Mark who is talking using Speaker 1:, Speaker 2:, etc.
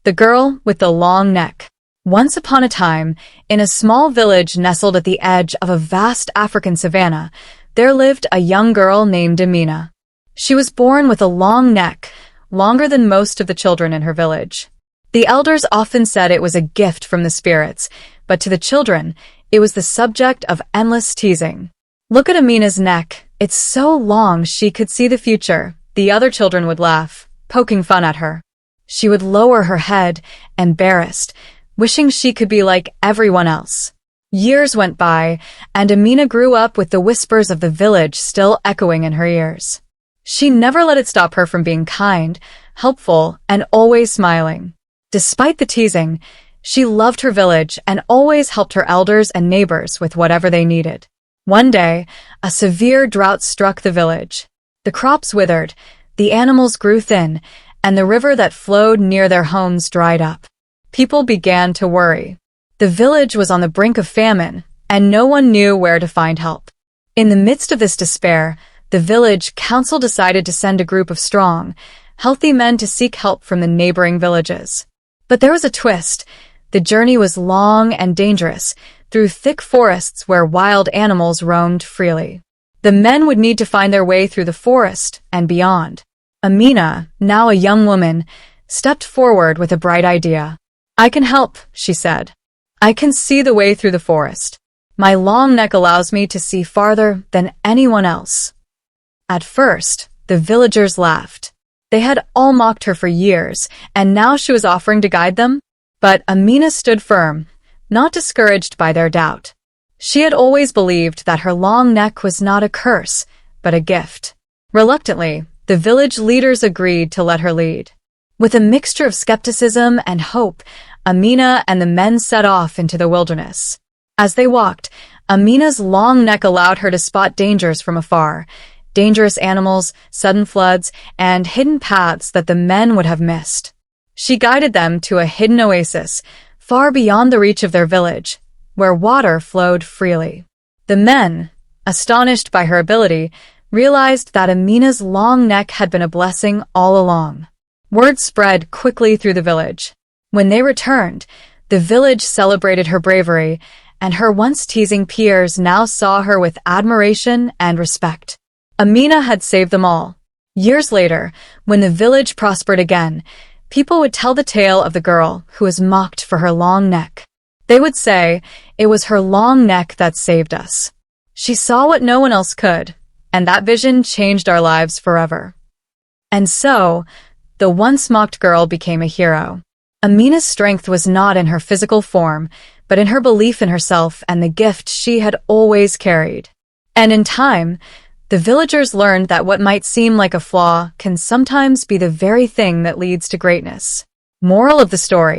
Speaker 1: The girl with the long neck. Once upon a time, in a small village nestled at the edge of a vast African savanna, there lived a young girl named Amina. She was born with a long neck, longer than most of the children in her village. The elders often said it was a gift from the spirits, but to the children, it was the subject of endless teasing. "Look at Amina's neck. It's so long she could see the future," the other children would laugh, poking fun at her. She would lower her head, embarrassed, wishing she could be like everyone else. Years went by, and Amina grew up with the whispers of the village still echoing in her ears. She never let it stop her from being kind, helpful, and always smiling. Despite the teasing, she loved her village and always helped her elders and neighbors with whatever they needed. One day, a severe drought struck the village. The crops withered, the animals grew thin, and the river that flowed near their homes dried up. People began to worry. The village was on the brink of famine, and no one knew where to find help. In the midst of this despair, the village council decided to send a group of strong, healthy men to seek help from the neighboring villages. But there was a twist. The journey was long and dangerous, through thick forests where wild animals roamed freely. The men would need to find their way through the forest and beyond. Amina, now a young woman, stepped forward with a bright idea. "I can help," she said. "I can see the way through the forest. My long neck allows me to see farther than anyone else." At first, the villagers laughed. They had all mocked her for years, and now she was offering to guide them. But Amina stood firm, not discouraged by their doubt. She had always believed that her long neck was not a curse, but a gift. Reluctantly, the village leaders agreed to let her lead. With a mixture of skepticism and hope, Amina and the men set off into the wilderness. As they walked, Amina's long neck allowed her to spot dangers from afar, dangerous animals, sudden floods, and hidden paths that the men would have missed. She guided them to a hidden oasis, far beyond the reach of their village, where water flowed freely. The men, astonished by her ability, realized that Amina's long neck had been a blessing all along. Word spread quickly through the village. When they returned, the village celebrated her bravery, and her once teasing peers now saw her with admiration and respect. Amina had saved them all. Years later, when the village prospered again, people would tell the tale of the girl who was mocked for her long neck. They would say, "It was her long neck that saved us. She saw what no one else could, and that vision changed our lives forever." And so, the once mocked girl became a hero. Amina's strength was not in her physical form, but in her belief in herself and the gift she had always carried. And in time, the villagers learned that what might seem like a flaw can sometimes be the very thing that leads to greatness. Moral of the story: